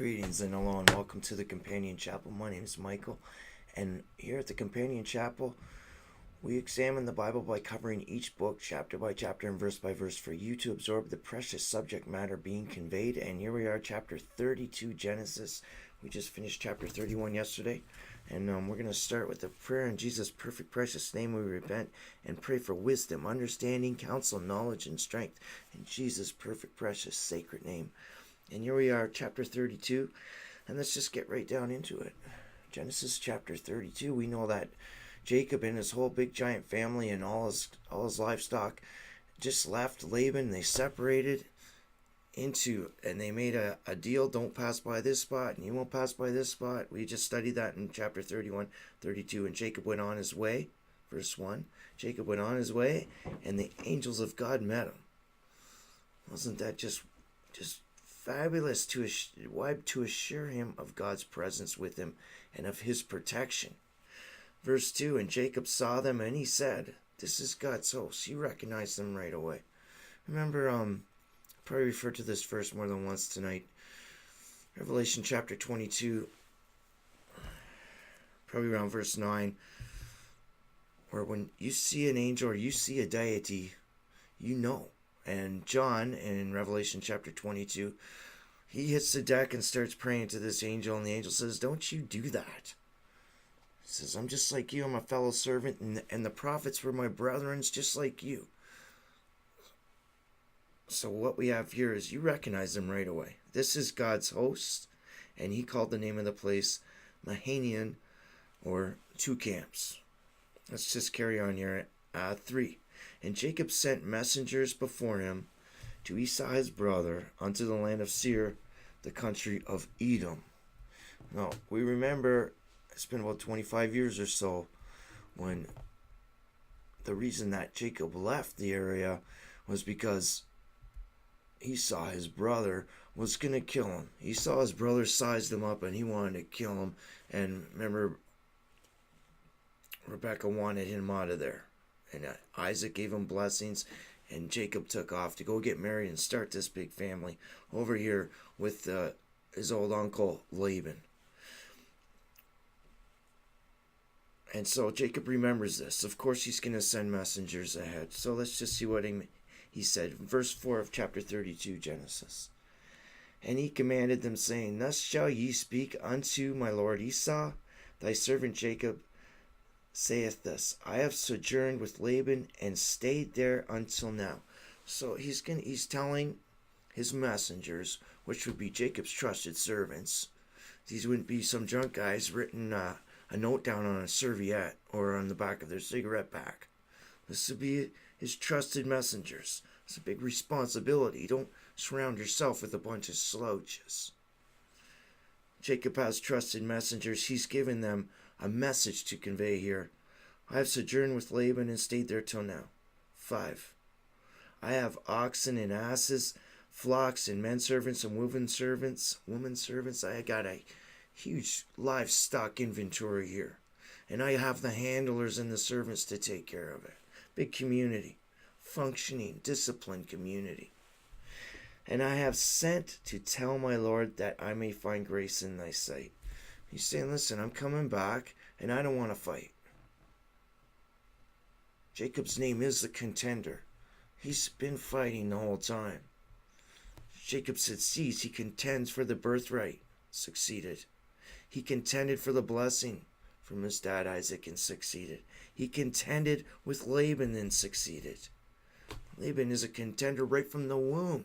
Greetings and hello and welcome to the Companion Chapel. My name is Michael, and here at the Companion Chapel, we examine the Bible by covering each book chapter by chapter and verse by verse for you to absorb the precious subject matter being conveyed. And here we are, chapter 32, Genesis. We just finished chapter 31 yesterday, and we're going to start with a prayer in Jesus' perfect, precious name. We repent and pray for wisdom, understanding, counsel, knowledge, and strength in Jesus' perfect, precious, sacred name. And here we are, chapter 32, and let's just get right down into it. Genesis chapter 32, we know that Jacob and his whole big giant family and all his livestock just left Laban. They separated and they made a deal. Don't pass by this spot, and you won't pass by this spot. We just studied that in chapter 31, 32, and Jacob went on his way. Verse 1, Jacob went on his way, and the angels of God met him. Wasn't that just fabulous to assure him of God's presence with him and of his protection? Verse 2, and Jacob saw them and he said, this is God's host. He recognized them right away. Remember, probably referred to this verse more than once tonight. Revelation chapter 22, probably around verse 9, where when you see an angel or you see a deity, you know. And John, in Revelation chapter 22, he hits the deck and starts praying to this angel, and the angel says, don't you do that. He says, I'm just like you, I'm a fellow servant, and the prophets were my brethren, just like you. So what we have here is you recognize them right away. This is God's host, and he called the name of the place Mahanaim, or two camps. Let's just carry on here. 3. And Jacob sent messengers before him to Esau his brother unto the land of Seir, the country of Edom. Now, we remember it's been about 25 years or so when the reason that Jacob left the area was because Esau, his brother, was going to kill him. Esau, his brother, sized him up and he wanted to kill him. And remember, Rebekah wanted him out of there. And Isaac gave him blessings, and Jacob took off to go get married and start this big family over here with his old uncle Laban. And so Jacob remembers this. Of course, he's going to send messengers ahead. So let's just see what he said. Verse 4 of chapter 32, Genesis. And he commanded them, saying, thus shall ye speak unto my lord Esau, thy servant Jacob, saith this, I have sojourned with Laban and stayed there until now. So he's telling his messengers, which would be Jacob's trusted servants. These wouldn't be some drunk guys written a note down on a serviette or on the back of their cigarette pack. This would be his trusted messengers. It's a big responsibility. Don't surround yourself with a bunch of slouches. Jacob has trusted messengers. He's given them a message to convey here. I have sojourned with Laban and stayed there till now. 5. I have oxen and asses, flocks and men servants and women servants. I got a huge livestock inventory here. And I have the handlers and the servants to take care of it. Big community. Functioning, disciplined community. And I have sent to tell my Lord that I may find grace in thy sight. He's saying, listen, I'm coming back, and I don't want to fight. Jacob's name is the contender. He's been fighting the whole time. Jacob succeeds. He contends for the birthright. Succeeded. He contended for the blessing from his dad Isaac and succeeded. He contended with Laban and succeeded. Laban is a contender right from the womb.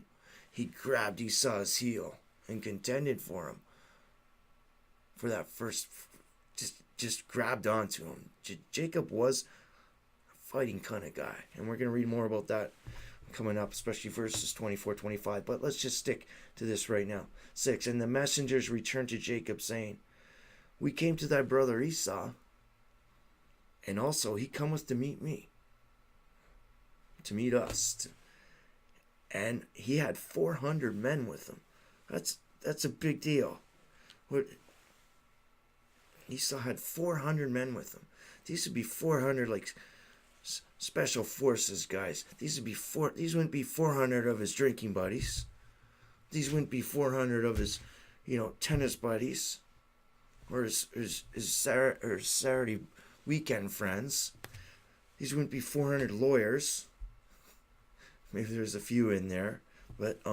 He grabbed Esau's heel and contended for him. For that first, just grabbed onto him. Jacob was a fighting kind of guy. And we're going to read more about that coming up, especially verses 24, 25. But let's just stick to this right now. 6, and the messengers returned to Jacob, saying, we came to thy brother Esau, and also he cometh to meet me, to meet us. And he had 400 men with him. That's a big deal. Esau had 400 men with him. These would be 400 like special forces guys. These wouldn't be 400 of his drinking buddies. These wouldn't be 400 of his, tennis buddies, or his Saturday weekend friends. These wouldn't be 400 lawyers. Maybe there's a few in there, but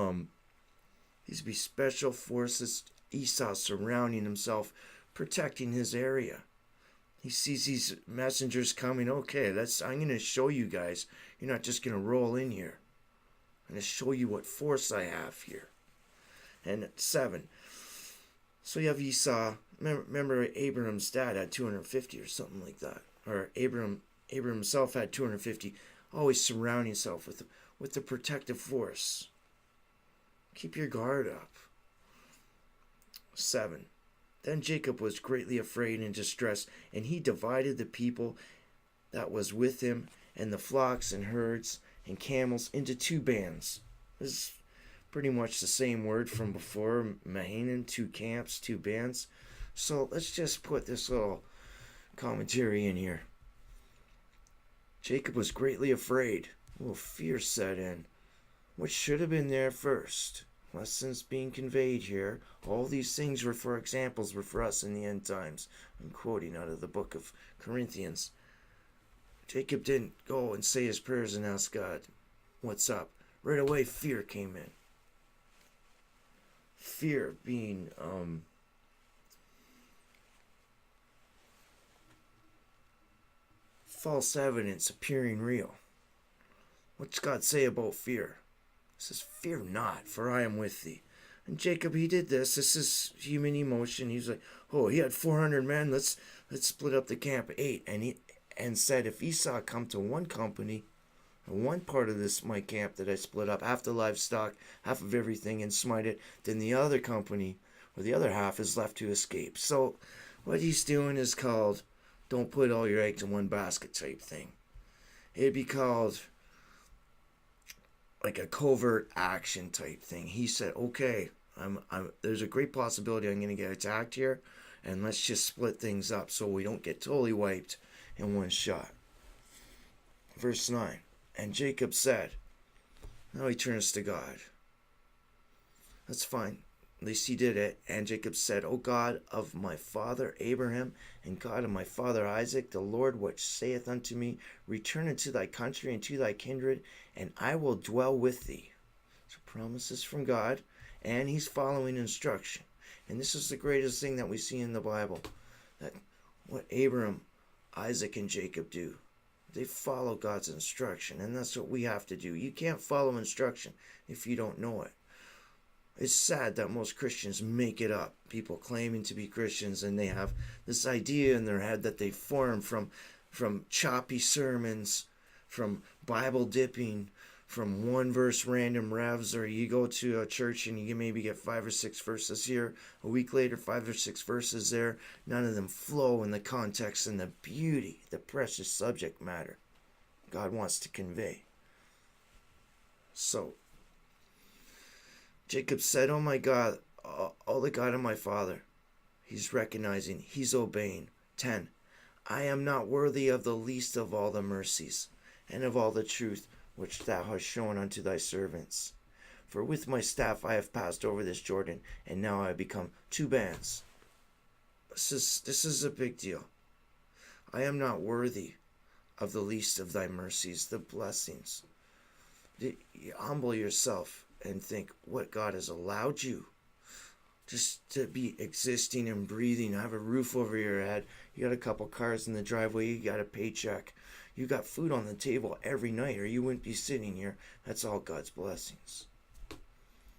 these would be special forces. Esau surrounding himself, protecting his area. He sees these messengers coming. Okay, I'm going to show you guys. You're not just going to roll in here. I'm going to show you what force I have here. And 7. So you have Esau. Remember Abraham's dad had 250 or something like that. Or Abraham himself had 250. Always surrounding himself with the protective force. Keep your guard up. 7. Then Jacob was greatly afraid and distressed, and he divided the people that was with him, and the flocks and herds and camels into 2 bands. This is pretty much the same word from before, Mahanan, 2 camps, 2 bands. So let's just put this little commentary in here. Jacob was greatly afraid. Well, fear set in. What should have been there first? Lessons being conveyed here. All these things were for examples, were for us in the end times. I'm quoting out of the book of Corinthians. Jacob didn't go and say his prayers and ask God, what's up? Right away, fear came in. Fear being false evidence appearing real. What's God say about fear? He says, fear not, for I am with thee. And Jacob, he did this. This is human emotion. He's like, oh, he had 400 men. Let's split up the camp 8. And said, if Esau come to one company, one part of this my camp that I split up, half the livestock, half of everything, and smite it, then the other company, or the other half, is left to escape. So what he's doing is called, don't put all your eggs in one basket type thing. It'd be called like a covert action type thing. He said, okay, there's a great possibility I'm going to get attacked here, and let's just split things up so we don't get totally wiped in one shot. Verse 9, and Jacob said, now he turns to God. That's fine. At least he did it. And Jacob said, O God of my father Abraham, and God of my father Isaac, the Lord which saith unto me, return unto thy country and to thy kindred, and I will dwell with thee. So promises from God, and he's following instruction. And this is the greatest thing that we see in the Bible, that what Abraham, Isaac, and Jacob do. They follow God's instruction, and that's what we have to do. You can't follow instruction if you don't know it. It's sad that most Christians make it up. People claiming to be Christians, and they have this idea in their head that they form from choppy sermons, from Bible dipping, from one verse random revs, or you go to a church and you maybe get 5 or 6 verses here, a week later 5 or 6 verses there. None of them flow in the context and the beauty, the precious subject matter God wants to convey. So Jacob said, oh my God, oh the God of my father. He's recognizing, he's obeying. 10, I am not worthy of the least of all the mercies and of all the truth which thou hast shown unto thy servants. For with my staff I have passed over this Jordan, and now I have become 2 bands. This is a big deal. I am not worthy of the least of thy mercies, the blessings. You humble yourself and think what God has allowed you just to be existing and breathing, have a roof over your head, you got a couple cars in the driveway, you got a paycheck, you got food on the table every night, or you wouldn't be sitting here. That's all God's blessings.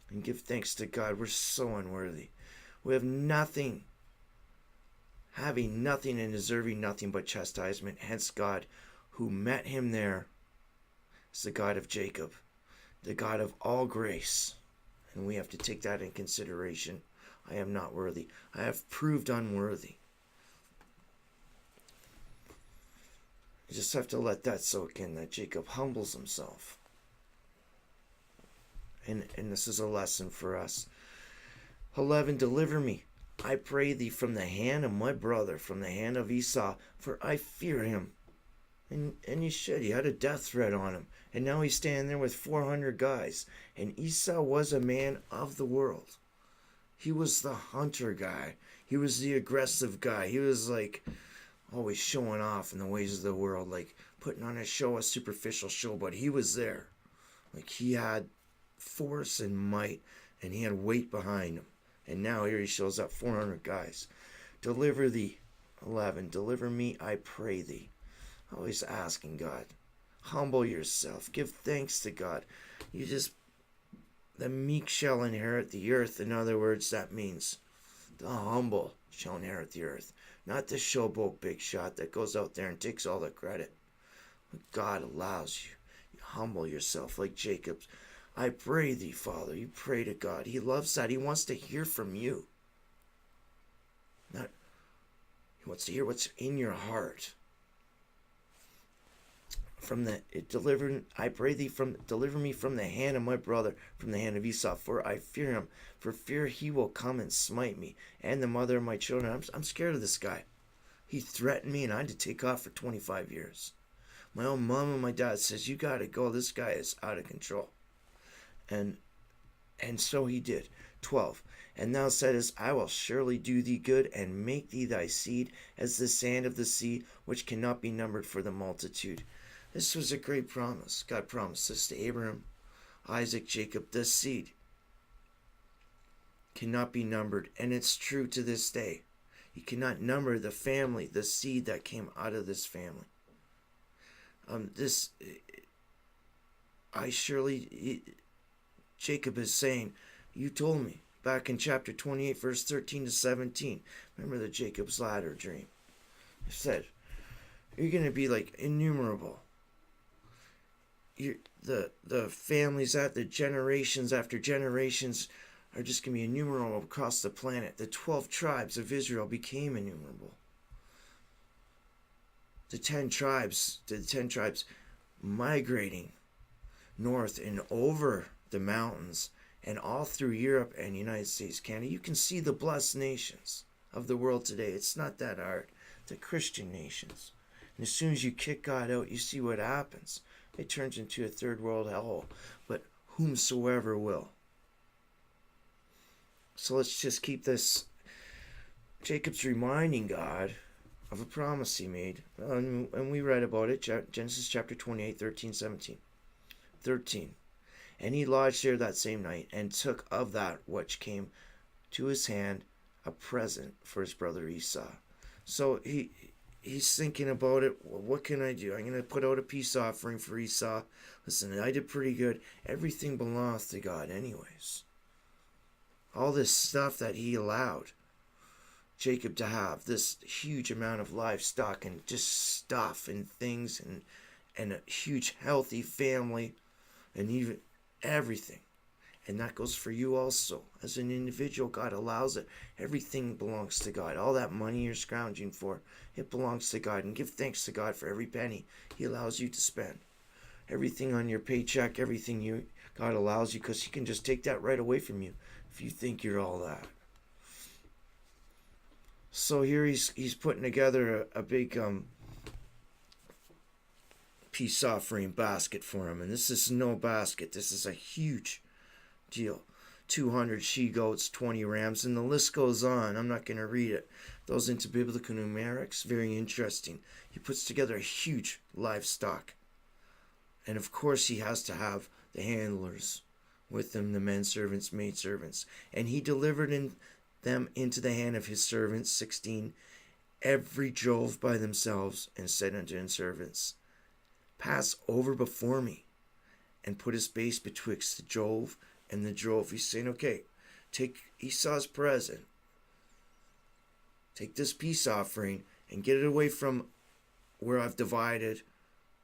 And give thanks to God. We're so unworthy. We have nothing, having nothing and deserving nothing but chastisement. Hence God, who met him there, is the God of Jacob, the God of all grace. And we have to take that in consideration. I am not worthy. I have proved unworthy. You just have to let that soak in, that Jacob humbles himself. And this is a lesson for us. 11, deliver me, I pray thee, from the hand of my brother, from the hand of Esau, for I fear him. And you should. He had a death threat on him. And now he's standing there with 400 guys. And Esau was a man of the world. He was the hunter guy. He was the aggressive guy. He was like always showing off in the ways of the world, like putting on a show, a superficial show, but he was there. Like he had force and might, and he had weight behind him. And now here he shows up, 400 guys. Deliver thee, 11. Deliver me, I pray thee. Always asking God. Humble yourself. Give thanks to God. The meek shall inherit the earth. In other words, that means the humble shall inherit the earth. Not the showboat big shot that goes out there and takes all the credit. God allows you. You humble yourself like Jacob. I pray thee, Father. You pray to God. He loves that. He wants to hear from you. He wants to hear what's in your heart. I pray thee deliver me from the hand of my brother, from the hand of Esau, for I fear him. For fear he will come and smite me, and the mother of my children. I'm scared of this guy. He threatened me, and I had to take off for 25 years. My own mom and my dad says, you gotta go. This guy is out of control. And so he did. 12. And thou saidst, I will surely do thee good, and make thee thy seed as the sand of the sea, which cannot be numbered for the multitude. This was a great promise. God promised this to Abraham, Isaac, Jacob. This seed cannot be numbered, and it's true to this day. You cannot number the family, the seed that came out of this family. Jacob is saying, you told me back in chapter 28, verse 13 to 17. Remember the Jacob's ladder dream. He said, you're going to be like innumerable. The families the generations after generations are just going to be innumerable across the planet. The 12 tribes of Israel became innumerable. The 10 tribes migrating north and over the mountains and all through Europe and United States, Canada. You can see the blessed nations of the world today. It's not that hard. The Christian nations. And as soon as you kick God out, you see what happens. It turns into a third world hellhole. But whomsoever will. So let's just keep this. Jacob's reminding God of a promise he made. And we read about it. Genesis chapter 28, 13, 17. 13. And he lodged there that same night, and took of that which came to his hand a present for his brother Esau. So he's thinking about it. Well, what can I do? I'm going to put out a peace offering for Esau. Listen, I did pretty good. Everything belongs to God anyways. All this stuff that he allowed Jacob to have, this huge amount of livestock and just stuff and things and a huge healthy family and even everything. And that goes for you also. As an individual, God allows it. Everything belongs to God. All that money you're scrounging for, it belongs to God. And give thanks to God for every penny he allows you to spend. Everything on your paycheck, everything God allows you, because he can just take that right away from you if you think you're all that. So here he's putting together a big peace offering basket for him. And this is no basket. This is a huge deal. 200 she-goats, 20 rams, and the list goes on. I'm not going to read it. Those into biblical numerics, very interesting. He puts together a huge livestock. And of course he has to have the handlers with him, the men servants, maid servants. And he delivered them into the hand of his servants, 16, every drove by themselves, and said unto his servants, pass over before me, and put a space betwixt the drove and the drove. He's saying, okay, take Esau's present, take this peace offering, and get it away from where I've divided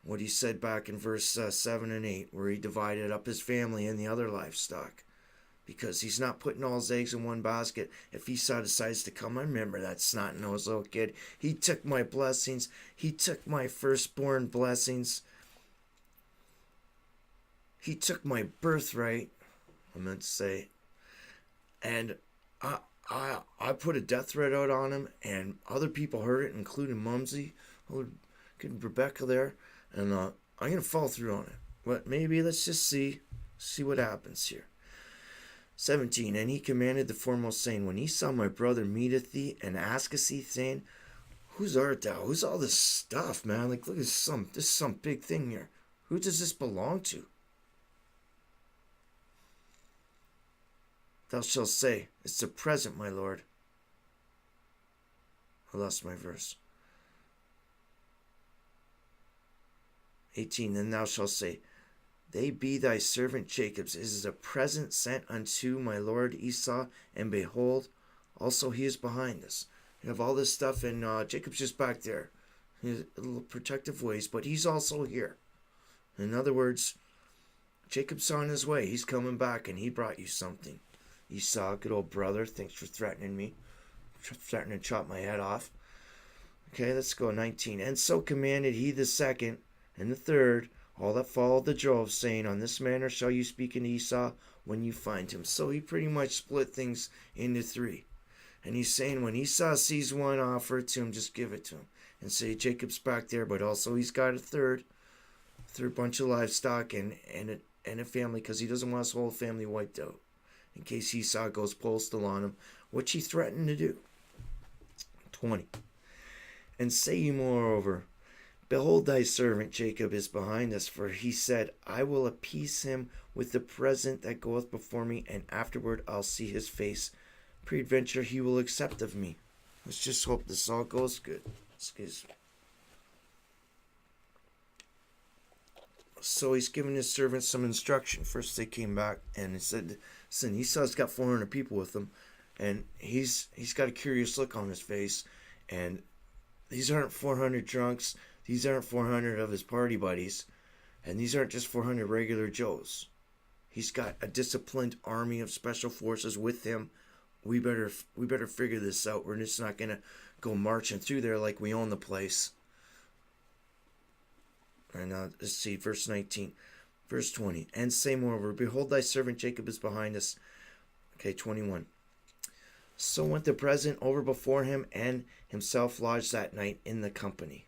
what he said back in verse 7 and 8, where he divided up his family and the other livestock. Because he's not putting all his eggs in one basket. If Esau decides to come, I remember that snot-nosed little kid. He took my blessings. He took my firstborn blessings. He took my birthright, I meant to say. And I put a death threat out on him, and other people heard it, including Mumsy, Rebecca there. And I'm going to fall through on it. But maybe let's just see what happens here. 17. And he commanded the foremost, saying, When Esau my brother meeteth thee, and asketh thee, saying, Whose art thou? Who's all this stuff, man? Like, look, this is some big thing here. Who does this belong to? Thou shalt say, It's a present, my lord. I lost my verse. 18. Then thou shalt say, They be thy servant Jacob's. It is a present sent unto my lord Esau, and behold, also he is behind us. You have all this stuff, and Jacob's just back there. He's a little protective ways, but he's also here. In other words, Jacob's on his way. He's coming back, and he brought you something. Esau, good old brother, thanks for threatening me. Threatening to chop my head off. Okay, let's go. 19. And so commanded he the second and the third, all that followed the drove, saying, On this manner shall you speak unto Esau when you find him. So he pretty much split things into three. And he's saying when Esau sees one, offer it to him, just give it to him. And say Jacob's back there, but also he's got a third bunch of livestock and a family, because he doesn't want his whole family wiped out in case Esau goes postal on him, which he threatened to do. 20. And say ye moreover, Behold, thy servant Jacob is behind us, for he said, I will appease him with the present that goeth before me, and afterward I'll see his face. Peradventure he will accept of me. Let's just hope this all goes good. Excuse me. So he's giving his servants some instruction. First they came back and he said, Listen, Esau's got 400 people with him, and he's got a curious look on his face, and these aren't 400 drunks. These aren't 400 of his party buddies, and these aren't just 400 regular Joes. He's got a disciplined army of special forces with him. We better figure this out. We're just not gonna go marching through there like we own the place. And let's see, verse 19, verse 20. And say moreover, Behold, thy servant Jacob is behind us. Okay, 21. So went the present over before him, and himself lodged that night in the company.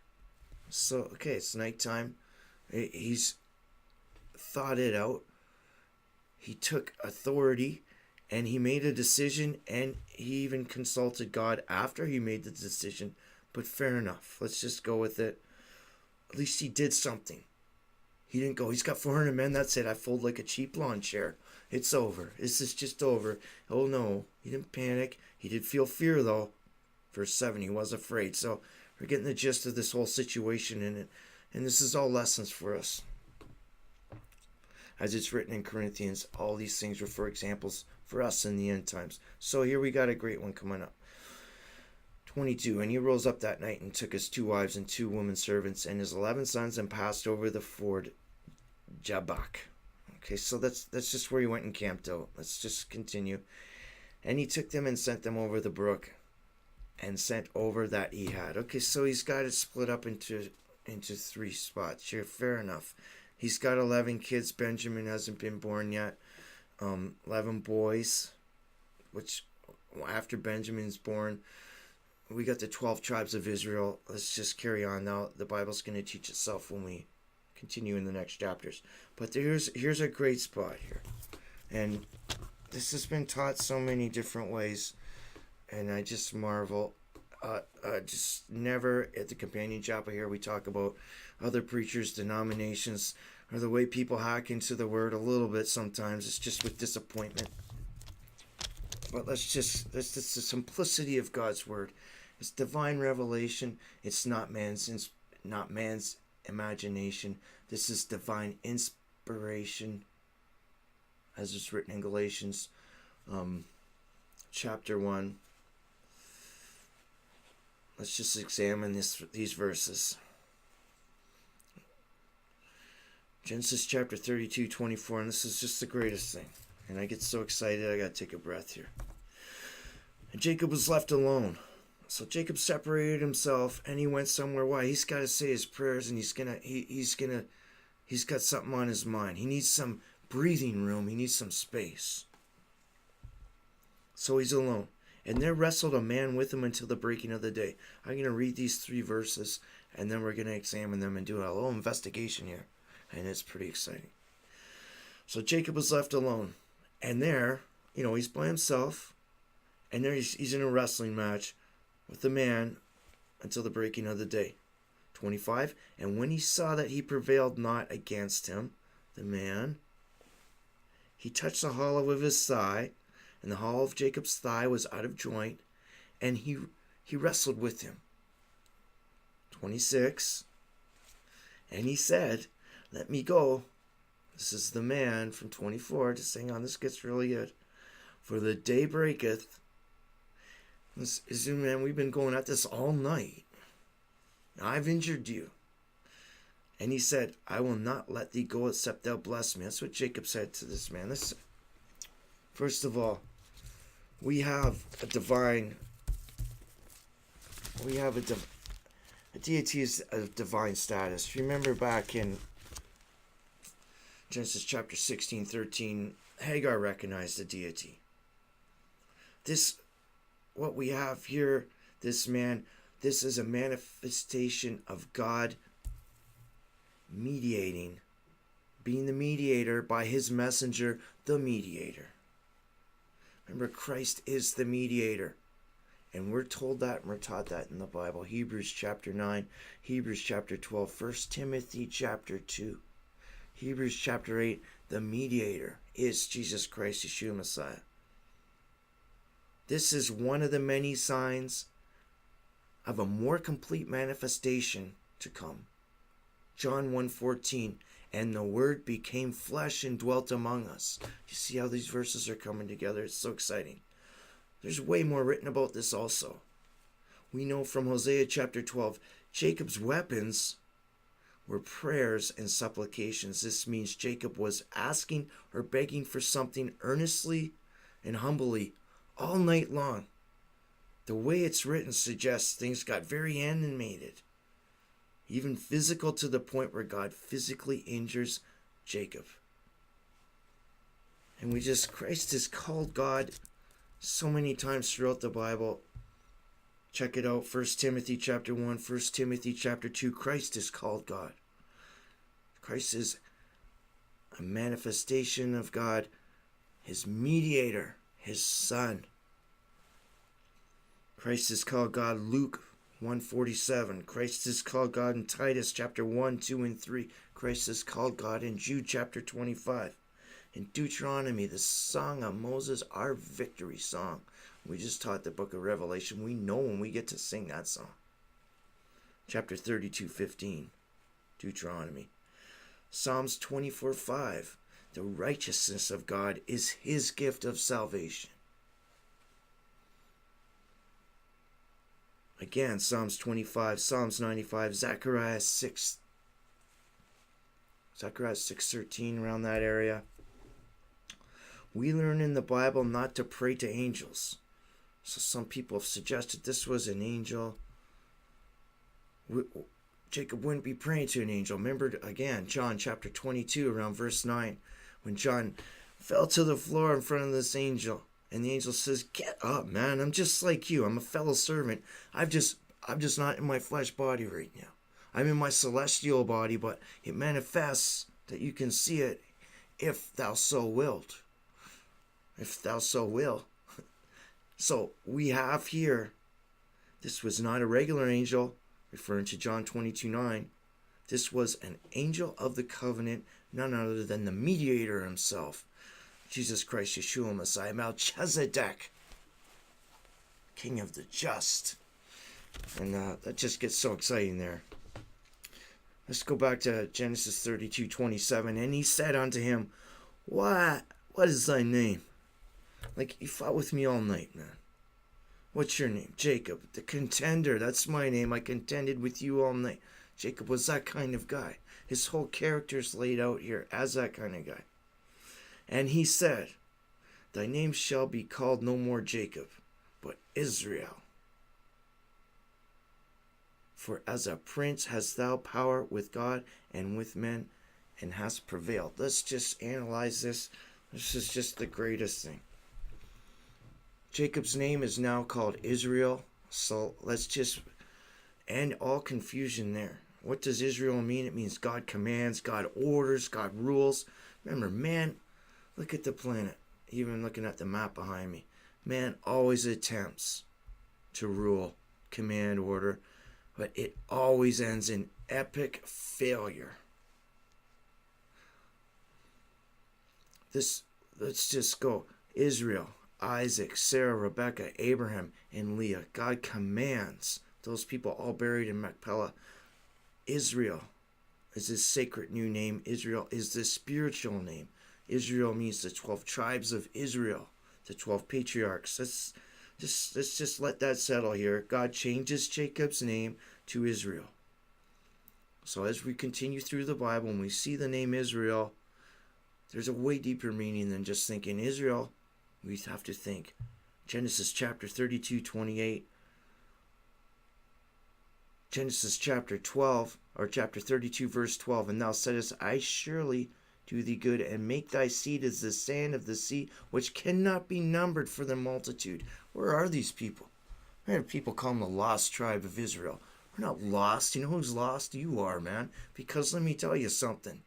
So, okay, it's nighttime. He's thought it out. He took authority, and he made a decision, and he even consulted God after he made the decision. But fair enough. Let's just go with it. At least he did something. He didn't go, he's got 400 men, that's it. I fold like a cheap lawn chair. It's over. This is just over. Oh no, he didn't panic. He did feel fear though. Verse 7, he was afraid. So we're getting the gist of this whole situation in it. And this is all lessons for us. As it's written in Corinthians, all these things were for examples for us in the end times. So here we got a great one coming up. 22. And he rose up that night and took his 2 wives and 2 women servants and his 11 sons and passed over the ford Jabbok. Okay, so that's just where he went and camped out. Let's just continue. And he took them and sent them over the brook and sent over that he had. Okay, so he's got it split up into 3 spots here. Fair enough. He's got 11 kids. Benjamin hasn't been born yet. 11 boys, which after Benjamin's born, we got the 12 tribes of Israel. Let's just carry on now. The Bible's going to teach itself when we continue in the next chapters. But here's a great spot here. And this has been taught so many different ways. And I just marvel. Just never at the companion chapel here we talk about other preachers, denominations, or the way people hack into the word a little bit sometimes. It's just with disappointment. But that's the simplicity of God's word. It's divine revelation. It's not man's imagination. This is divine inspiration, as it's written in Galatians chapter 1. Let's just examine these verses. Genesis chapter 32:24, and this is just the greatest thing. And I get so excited, I gotta take a breath here. And Jacob was left alone. So Jacob separated himself, and he went somewhere. Why? He's got to say his prayers, and he's got something on his mind. He needs some breathing room. He needs some space. So he's alone. And there wrestled a man with him until the breaking of the day. I'm going to read these 3 verses, and then we're going to examine them and do a little investigation here. And it's pretty exciting. So Jacob was left alone. And there he's by himself, and there he's in a wrestling match with the man until the breaking of the day. 25, and when he saw that he prevailed not against him, the man, he touched the hollow of his thigh, and the hollow of Jacob's thigh was out of joint, and he wrestled with him. 26, and he said, let me go. This is the man from 24. Just hang on, this gets really good. For the day breaketh. This is, man, we've been going at this all night. I've injured you. And he said, I will not let thee go except thou bless me. That's what Jacob said to this man. First of all, we have a deity is a divine status. Remember back in Genesis chapter 16:13, Hagar recognized the deity. What we have here, this is a manifestation of God mediating, being the mediator by his messenger, the mediator. Remember, Christ is the mediator. And we're told that and we're taught that in the Bible. Hebrews chapter 9, Hebrews chapter 12, 1 Timothy chapter 2, Hebrews chapter 8, the mediator is Jesus Christ, Yeshua Messiah. This is one of the many signs of a more complete manifestation to come. John 1:14, and the Word became flesh and dwelt among us. You see how these verses are coming together? It's so exciting. There's way more written about this also. We know from Hosea chapter 12, Jacob's weapons were prayers and supplications. This means Jacob was asking or begging for something earnestly and humbly all night long. The way it's written suggests things got very animated, even physical, to the point where God physically injures Jacob. And Christ is called God so many times throughout the Bible. Check it out, 1 Timothy chapter 1, 1 Timothy chapter 2, Christ is called God. Christ is a manifestation of God, his mediator, his son. Christ is called God, Luke 1:47. Christ is called God in Titus chapter 1, 2, and 3. Christ is called God in Jude chapter 25. In Deuteronomy, the song of Moses, our victory song. We just taught the book of Revelation. We know when we get to sing that song. Chapter 32:15, Deuteronomy. Psalms 24:5. The righteousness of God is his gift of salvation. Again, Psalms 25, Psalms 95, Zechariah 6:13, around that area. We learn in the Bible not to pray to angels. So some people have suggested this was an angel. Jacob wouldn't be praying to an angel. Remember, again, John chapter 22, around verse 9, when John fell to the floor in front of this angel. And the angel says, get up, man. I'm just like you. I'm a fellow servant. I'm just not in my flesh body right now. I'm in my celestial body, but it manifests that you can see it if thou so wilt. If thou so will. So we have here, this was not a regular angel, referring to John 22:9. This was an angel of the covenant, none other than the mediator himself, Jesus Christ, Yeshua Messiah, Melchizedek, King of the just. And that just gets so exciting there. Let's go back to Genesis 32:27. And he said unto him, what is thy name? Like, you fought with me all night, man. What's your name? Jacob, the contender. That's my name. I contended with you all night. Jacob was that kind of guy. His whole character's laid out here as that kind of guy. And he said, thy name shall be called no more Jacob, but Israel. For as a prince hast thou power with God and with men, and hast prevailed. Let's just analyze this. This is just the greatest thing. Jacob's name is now called Israel. So let's just end all confusion there. What does Israel mean? It means God commands, God orders, God rules. Remember, man, look at the planet. even looking at the map behind me, man always attempts to rule, command, order, but it always ends in epic failure. Let's just go. Israel, Isaac, Sarah, Rebecca, Abraham, and Leah. God commands those people all buried in Machpelah. Israel is his sacred new name. Israel is the spiritual name. Israel means the 12 tribes of Israel, the 12 patriarchs. Let's just let that settle here. God changes Jacob's name to Israel. So as we continue through the Bible and we see the name Israel, there's a way deeper meaning than just thinking Israel. We have to think Genesis chapter 32, 28. Genesis chapter 12, or chapter 32, verse 12. And thou saidst, I surely do thee good, and make thy seed as the sand of the sea, which cannot be numbered for their multitude. Where are these people? I heard people call them the lost tribe of Israel. We're not lost. You know who's lost? You are, man. Because let me tell you something.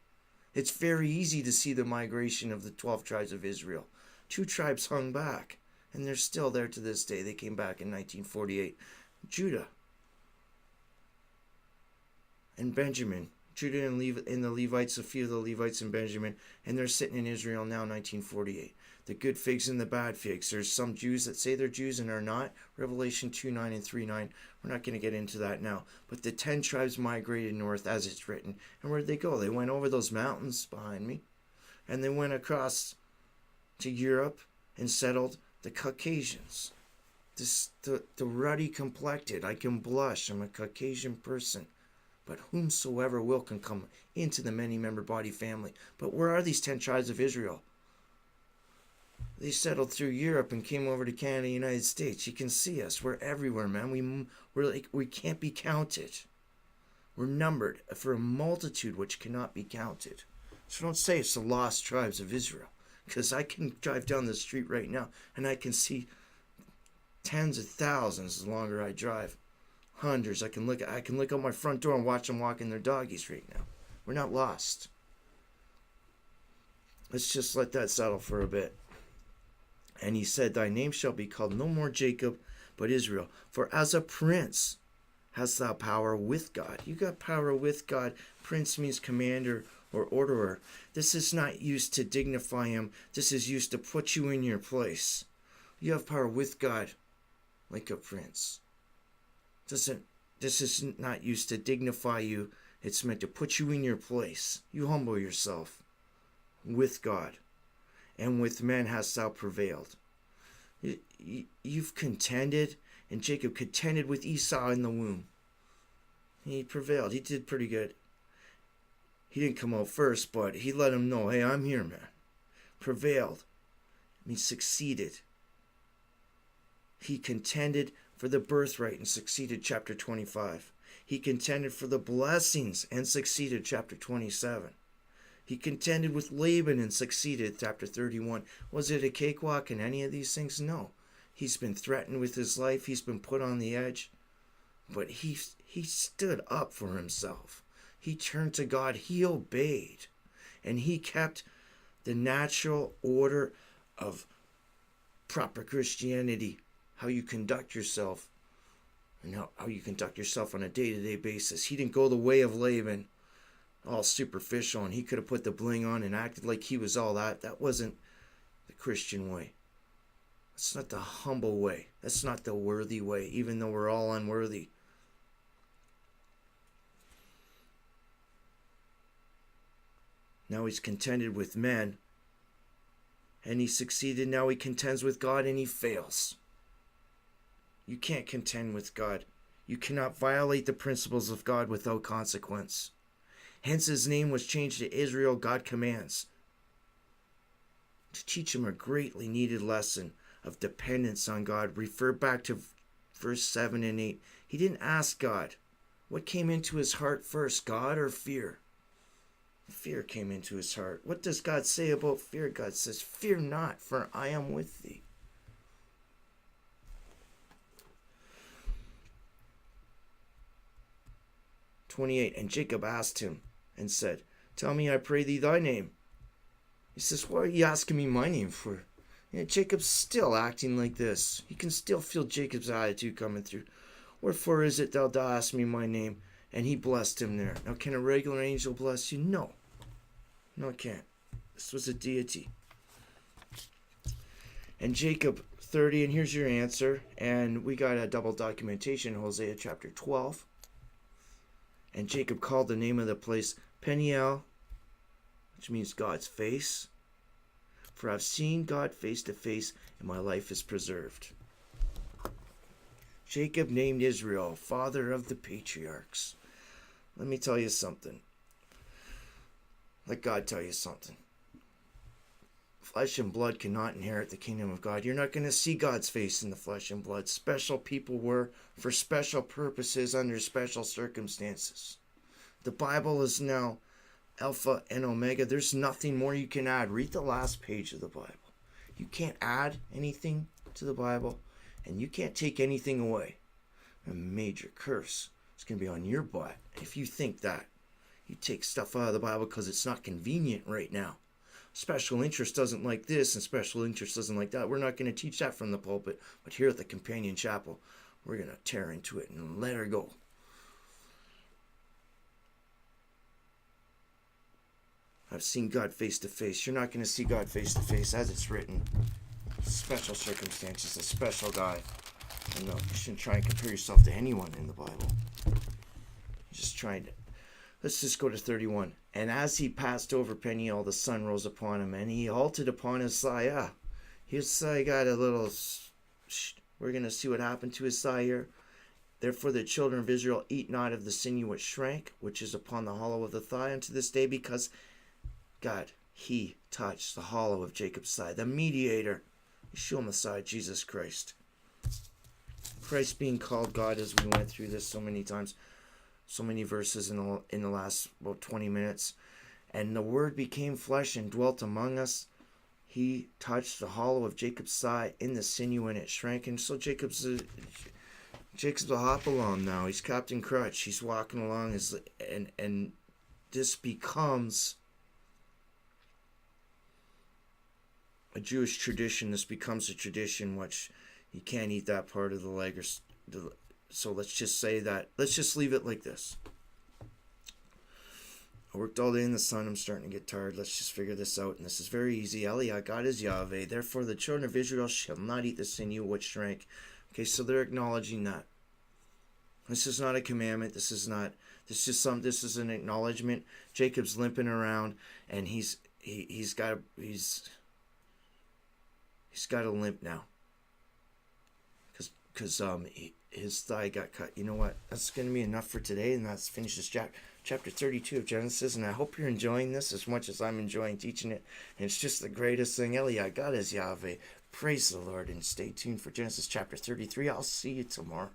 It's very easy to see the migration of the 12 tribes of Israel. 2 tribes hung back, and they're still there to this day. They came back in 1948. Judah and Benjamin. Judah and the Levites, a few of the Levites and Benjamin, and they're sitting in Israel now, 1948. The good figs and the bad figs. There's some Jews that say they're Jews and are not. Revelation 2:9 and 3:9. We're not going to get into that now. But the 10 tribes migrated north as it's written. And where'd they go? They went over those mountains behind me. And they went across to Europe and settled the Caucasians. The ruddy complected. I can blush. I'm a Caucasian person. But whomsoever will can come into the many-member body family. But where are these 10 tribes of Israel? They settled through Europe and came over to Canada, United States. You can see us. We're everywhere, man. We can't be counted. We're numbered for a multitude which cannot be counted. So don't say it's the lost tribes of Israel. Because I can drive down the street right now and I can see tens of thousands the longer I drive. Hundreds. I can look out my front door and watch them walking their doggies right now. We're not lost. Let's just let that settle for a bit. And he said, thy name shall be called no more Jacob, but Israel. For as a prince hast thou power with God. You got power with God. Prince means commander or orderer. This is not used to dignify him. This is used to put you in your place. You have power with God like a prince. This is not used to dignify you. It's meant to put you in your place. You humble yourself with God. And with men hast thou prevailed. You've contended, and Jacob contended with Esau in the womb. He prevailed. He did pretty good. He didn't come out first, but he let him know, hey, I'm here, man. Prevailed. He succeeded. He contended for the birthright and succeeded, chapter 25. He contended for the blessings and succeeded, chapter 27. He contended with Laban and succeeded, chapter 31. Was it a cakewalk in any of these things? No. He's been threatened with his life. He's been put on the edge. But he stood up for himself. He turned to God. He obeyed. And he kept the natural order of proper Christianity, how you conduct yourself, and how you conduct yourself on a day-to-day basis. He didn't go the way of Laban, all superficial, and he could have put the bling on and acted like he was all that. That wasn't the Christian way. That's not the humble way. That's not the worthy way, even though we're all unworthy. Now he's contended with men, and he succeeded. Now he contends with God, and he fails. You can't contend with God. You cannot violate the principles of God without consequence. Hence his name was changed to Israel. God commands to teach him a greatly needed lesson of dependence on God. Refer back to verse 7 and 8. He didn't ask God. What came into his heart first, God or fear? Fear came into his heart. What does God say about fear? God says, fear not, for I am with thee. And Jacob asked him and said, tell me, I pray thee, thy name. He says, what are you asking me my name for? And Jacob's still acting like this. You can still feel Jacob's attitude coming through. Wherefore is it thou dost me my name? And he blessed him there. Now, can a regular angel bless you? No. No, it can't. This was a deity. And Jacob 30, and here's your answer. And we got a double documentation in Hosea chapter 12. And Jacob called the name of the place Peniel, which means God's face. For I've seen God face to face, and my life is preserved. Jacob named Israel father of the patriarchs. Let me tell you something. Let God tell you something. Flesh and blood cannot inherit the kingdom of God. You're not going to see God's face in the flesh and blood. Special people were for special purposes under special circumstances. The Bible is now Alpha and Omega. There's nothing more you can add. Read the last page of the Bible. You can't add anything to the Bible, and you can't take anything away. A major curse is going to be on your butt if you think that. You take stuff out of the Bible because it's not convenient right now. Special interest doesn't like this, and special interest doesn't like that. We're not going to teach that from the pulpit, but here at the Companion Chapel, we're going to tear into it and let her go. I've seen God face to face. You're not going to see God face to face as it's written. Special circumstances, a special guy. No, you shouldn't try and compare yourself to anyone in the Bible. You're just trying to. Let's just go to 31. And as he passed over Peniel, the sun rose upon him, and he halted upon his thigh. His thigh got a little. We're going to see what happened to his thigh here. Therefore the children of Israel eat not of the sinew which shrank, which is upon the hollow of the thigh unto this day, because God, he touched the hollow of Jacob's thigh, the mediator, Yeshua Messiah, Jesus Christ. Christ being called God, as we went through this so many times, so many verses in the last about 20 minutes. And the Word became flesh and dwelt among us. He touched the hollow of Jacob's thigh in the sinew, and it shrank. And so Jacob's a hop along now. He's Captain Crutch. He's walking along, and this becomes a Jewish tradition. This becomes a tradition which you can't eat that part of the leg. So let's just say that. Let's just leave it like this. I worked all day in the sun. I'm starting to get tired. Let's just figure this out. And this is very easy. Eliah, God is Yahweh. Therefore the children of Israel shall not eat the sinew which shrank. Okay, so they're acknowledging that. This is not a commandment. This is an acknowledgement. Jacob's limping around, and he's got a limp now. Because his thigh got cut. You know what? That's going to be enough for today, and that's finishes chapter 32 of Genesis. And I hope you're enjoying this as much as I'm enjoying teaching it. And it's just the greatest thing. Eliah, God is Yahweh. Praise the Lord, and stay tuned for Genesis chapter 33. I'll see you tomorrow.